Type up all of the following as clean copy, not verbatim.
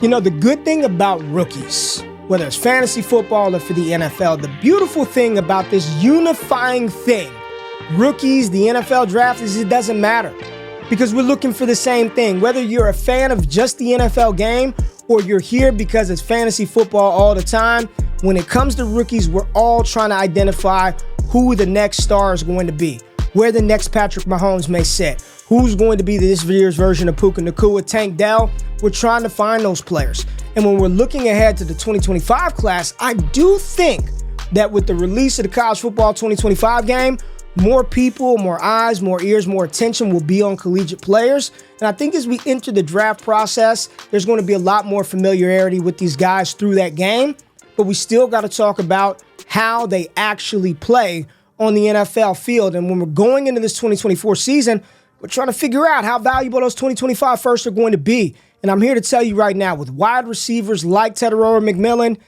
You know, the good thing about rookies, whether it's fantasy football or for the NFL, the beautiful thing about this unifying thing, rookies, the NFL draft, is it doesn't matter because we're looking for the same thing. Whether you're a fan of just the NFL game or you're here because it's fantasy football all the time, when it comes to rookies, we're all trying to identify who the next star is going to be, where the next Patrick Mahomes may sit, who's going to be this year's version of Puka Nacua, Tank Dell. We're trying to find those players. And when we're looking ahead to the 2025 class, I do think that with the release of the college football 2025 game, more people, more eyes, more ears, more attention will be on collegiate players. And I think as we enter the draft process, there's going to be a lot more familiarity with these guys through that game. But we still got to talk about how they actually play on the NFL field. And when we're going into this 2024 season, we're trying to figure out how valuable those 2025 firsts are going to be. And I'm here to tell you right now, with wide receivers like Tetairoa McMillan,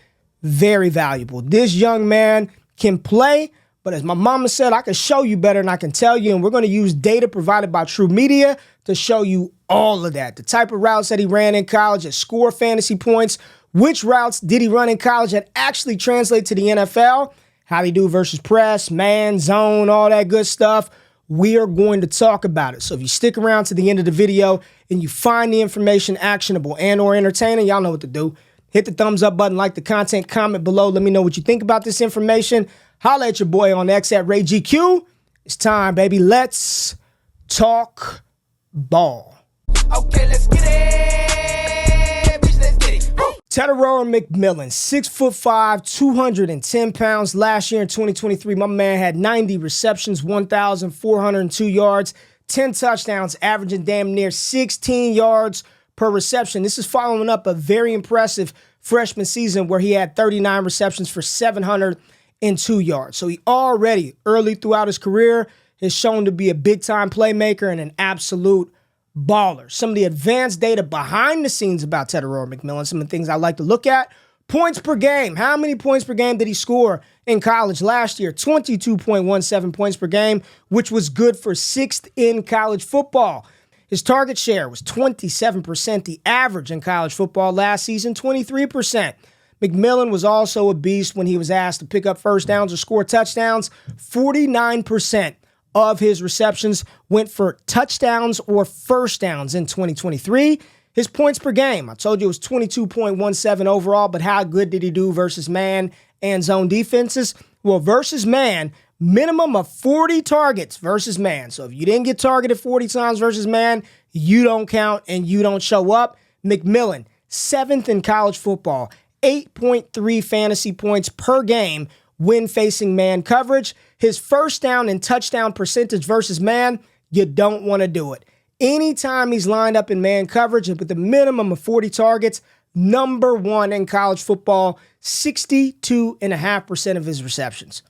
very valuable. This young man can play, but as my mama said, I can show you better than I can tell you. And we're going to use data provided by True Media to show you all of that. The type of routes that he ran in college that score fantasy points, which routes did he run in college that actually translate to the NFL, how he do versus press, man, zone, all that good stuff. We are going to talk about it. So if you stick around to the end of the video and you find the information actionable and or entertaining, y'all know what to do. Hit the thumbs up button, like the content, comment below. Let me know what you think about this information. Holla at your boy on X at RayGQ. It's time, baby. Let's talk ball. Okay, let's get it. Bitch, let's get it. Tetairoa McMillan, 6'5", 210 pounds. Last year in 2023, my man had 90 receptions, 1,402 yards, 10 touchdowns, averaging damn near 16 yards per reception. This is following up a very impressive freshman season where he had 39 receptions for 702 yards. So he already, early throughout his career, has shown to be a big-time playmaker and an absolute baller. Some of the advanced data behind the scenes about Tetairoa McMillan, some of the things I like to look at. Points per game. How many points per game did he score in college last year? 22.17 points per game, which was good for 6th in college football. His target share was 27%. The average in college football last season, 23%. McMillan was also a beast when he was asked to pick up first downs or score touchdowns. 49% of his receptions went for touchdowns or first downs in 2023. His points per game, I told you it was 22.17 overall, but how good did he do versus man and zone defenses? Well, versus man, minimum of 40 targets versus man. So if you didn't get targeted 40 times versus man, you don't count and you don't show up. McMillan, 7th in college football, 8.3 fantasy points per game when facing man coverage. His first down and touchdown percentage versus man, you don't want to do it. Anytime he's lined up in man coverage with a minimum of 40 targets, number one in college football, 62.5% of his receptions.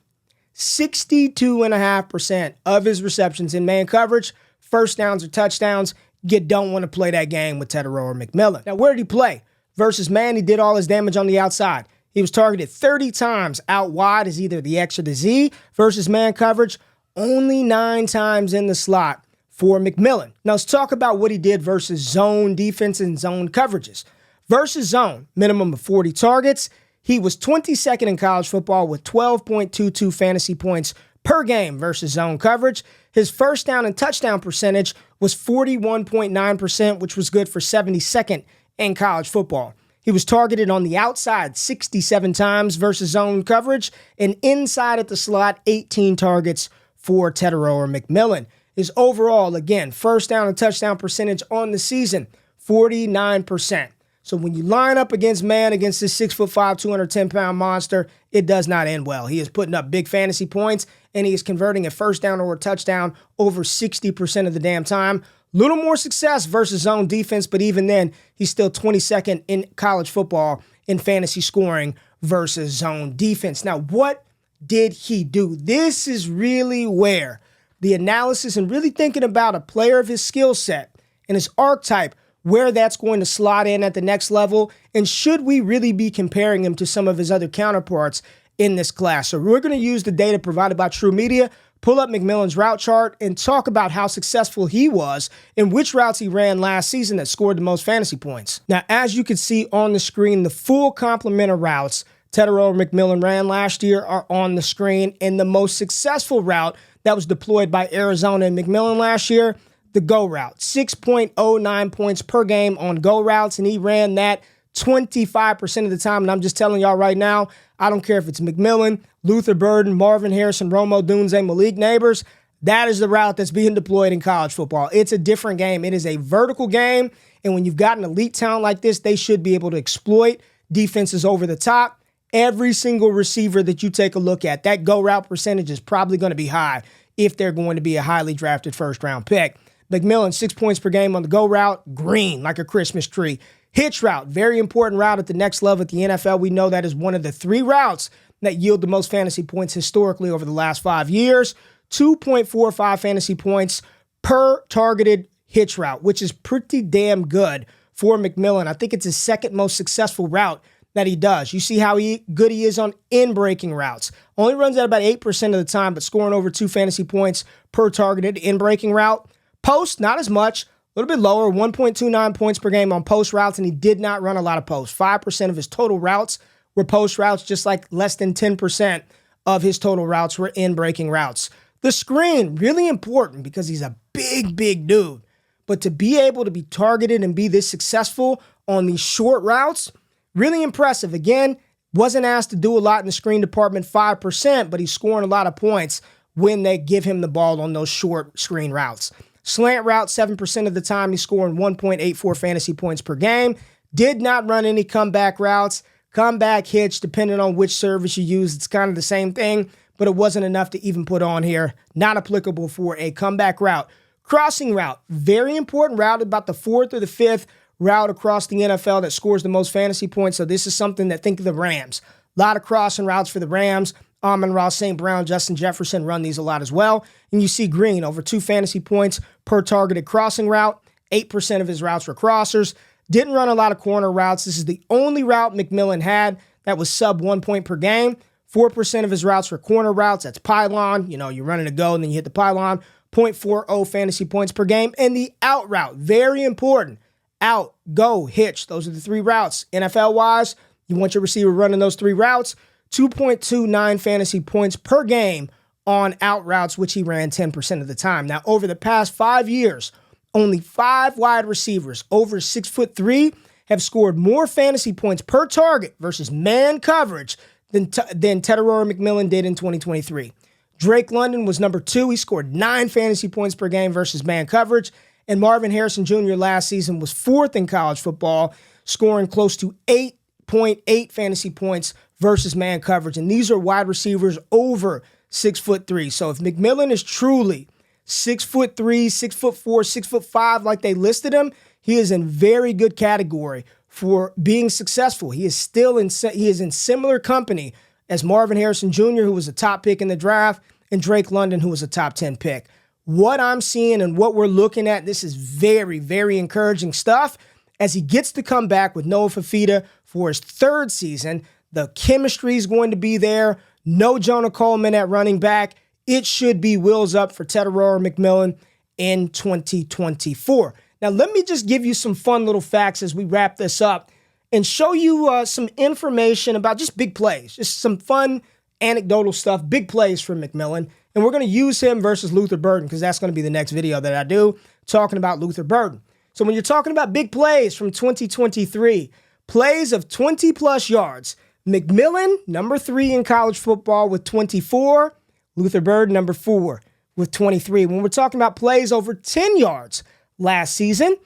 62.5% of his receptions in man coverage, first downs or touchdowns. You don't want to play that game with Tetairoa McMillan. Now, where did he play? Versus man, he did all his damage on the outside. He was targeted 30 times out wide as either the X or the Z versus man coverage, only 9 times in the slot for McMillan. Now let's talk about what he did versus zone defense and zone coverages. Versus zone, minimum of 40 targets. He was 22nd in college football with 12.22 fantasy points per game versus zone coverage. His first down and touchdown percentage was 41.9%, which was good for 72nd in college football. He was targeted on the outside 67 times versus zone coverage, and inside at the slot, 18 targets for Tetairoa McMillan. His overall, again, first down and touchdown percentage on the season, 49%. So when you line up against man, against this 6'5", 210-pound monster, it does not end well. He is putting up big fantasy points, and he is converting a first down or a touchdown over 60% of the damn time. Little more success versus zone defense, but even then, he's still 22nd in college football in fantasy scoring versus zone defense. Now, what did he do? This is really where the analysis and really thinking about a player of his skill set and his archetype, where that's going to slot in at the next level, and should we really be comparing him to some of his other counterparts in this class? So we're going to use the data provided by True Media, pull up McMillan's route chart and talk about how successful he was and which routes he ran last season that scored the most fantasy points. Now, as you can see on the screen, the full complement of routes Tetairoa McMillan ran last year are on the screen, and the most successful route that was deployed by Arizona and McMillan last year, the go route. 6.09 points per game on go routes, and he ran that 25% of the time. And I'm just telling y'all right now, I don't care if it's McMillan, Luther Burden, Marvin Harrison, Rome Odunze, Malik Neighbors. That is the route that's being deployed in college football. It's a different game. It is a vertical game. And when you've got an elite talent like this, they should be able to exploit defenses over the top. Every single receiver that you take a look at, that go route percentage is probably going to be high if they're going to be a highly drafted first-round pick. McMillan, 6 points per game on the go route, green like a Christmas tree. Hitch route, very important route at the next level at the NFL. We know that is one of the 3 routes that yield the most fantasy points historically over the last 5 years. 2.45 fantasy points per targeted hitch route, which is pretty damn good for McMillan. I think it's his second most successful route that he does. You see how good he is on in-breaking routes. Only runs at about 8% of the time, but scoring over 2 fantasy points per targeted in-breaking route. Post, not as much. A little bit lower, 1.29 points per game on post routes, and he did not run a lot of posts. 5% of his total routes were post routes, just like less than 10% of his total routes were in-breaking routes. The screen, really important because he's a big, big dude. But to be able to be targeted and be this successful on these short routes, really impressive. Again, wasn't asked to do a lot in the screen department, 5%, but he's scoring a lot of points when they give him the ball on those short screen routes. Slant route, 7% of the time, he's scoring 1.84 fantasy points per game. Did not run any comeback routes. Comeback hitch, depending on which service you use, it's kind of the same thing, but it wasn't enough to even put on here. Not applicable for a comeback route. Crossing route, very important route, about the 4th or the 5th route across the NFL that scores the most fantasy points. So this is something that, think of the Rams. A lot of crossing routes for the Rams. Amon-Ra St. Brown, Justin Jefferson run these a lot as well. And you see Green, over 2 fantasy points per targeted crossing route. 8% of his routes were crossers. Didn't run a lot of corner routes. This is the only route McMillan had that was sub 1 point per game. 4% of his routes were corner routes. That's pylon. You know, you're running a go and then you hit the pylon. 0.40 fantasy points per game. And the out route, very important. Out, go, hitch. Those are the 3 routes. NFL-wise, you want your receiver running those 3 routes. 2.29 fantasy points per game on out routes, which he ran 10% of the time. Now, over the past 5 years, only 5 wide receivers over 6'3" have scored more fantasy points per target versus man coverage than Tetairoa McMillan did in 2023. Drake London was number 2. He scored 9 fantasy points per game versus man coverage. And Marvin Harrison Jr. last season was 4th in college football, scoring close to 8.8 fantasy points versus man coverage. And these are wide receivers over 6'3". So if McMillan is truly 6'3", 6'4", 6'5", like they listed him, he is in very good category for being successful. He is in similar company as Marvin Harrison Jr., who was a top pick in the draft, and Drake London, who was a top 10 pick. What I'm seeing and what we're looking at, this is very, very encouraging stuff. As he gets to come back with Noah Fafita for his 3rd season, the chemistry is going to be there. No Jonah Coleman at running back. It should be wheels up for Tetairoa McMillan in 2024. Now, let me just give you some fun little facts as we wrap this up and show you some information about just big plays, just some fun anecdotal stuff, big plays from McMillan. And we're going to use him versus Luther Burden because that's going to be the next video that I do, talking about Luther Burden. So when you're talking about big plays from 2023, plays of 20-plus yards, McMillan, number 3 in college football with 24, Luther Burden, number 4 with 23. When we're talking about plays over 10 yards last season,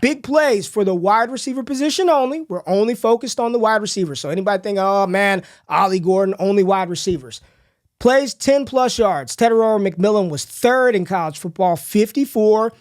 big plays for the wide receiver position only. We're only focused on the wide receivers. So anybody think, oh man, Ollie Gordon, only wide receivers. Plays 10-plus yards. Tetairoa McMillan was 3rd in college football, 54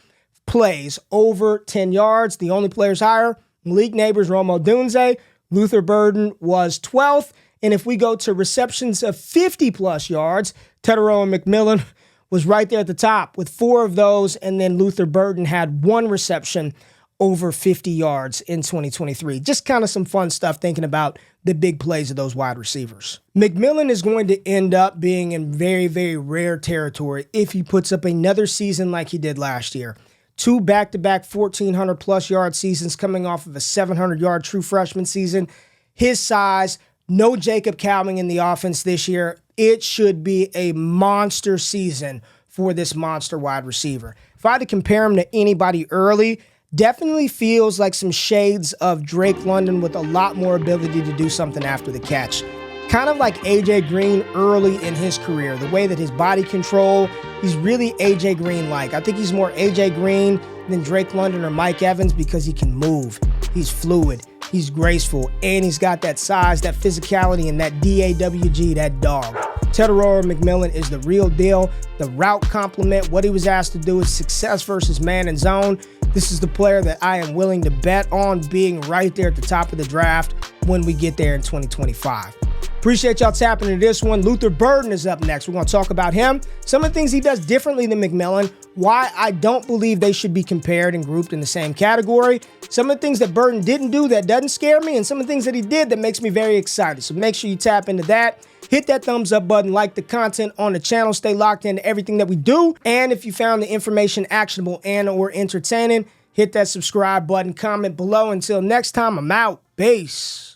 plays over 10 yards. The only players higher, Malik Neighbors, Rome Odunze. Luther Burden was 12th. And if we go to receptions of 50-plus yards, Tetairoa McMillan was right there at the top with 4 of those. And then Luther Burden had 1 reception over 50 yards in 2023. Just kind of some fun stuff thinking about the big plays of those wide receivers. McMillan is going to end up being in very, very rare territory if he puts up another season like he did last year. 2 back-to-back 1,400-plus yard seasons coming off of a 700-yard true freshman season. His size, no Jacob Cowing in the offense this year. It should be a monster season for this monster wide receiver. If I had to compare him to anybody early, definitely feels like some shades of Drake London with a lot more ability to do something after the catch. Kind of like AJ Green early in his career. The way that his body control, he's really AJ Green-like. I think he's more AJ Green than Drake London or Mike Evans because he can move. He's fluid. He's graceful. And he's got that size, that physicality, and that DAWG, that dog. Tetairoa McMillan is the real deal. The route complement, what he was asked to do is success versus man and zone. This is the player that I am willing to bet on being right there at the top of the draft when we get there in 2025. Appreciate y'all tapping into this one. Luther Burden is up next. We're going to talk about him, some of the things he does differently than McMillan, why I don't believe they should be compared and grouped in the same category, some of the things that Burden didn't do that doesn't scare me, and some of the things that he did that makes me very excited. So make sure you tap into that. Hit that thumbs up button, like the content on the channel, stay locked into everything that we do. And if you found the information actionable and or entertaining, hit that subscribe button, comment below. Until next time, I'm out. Peace.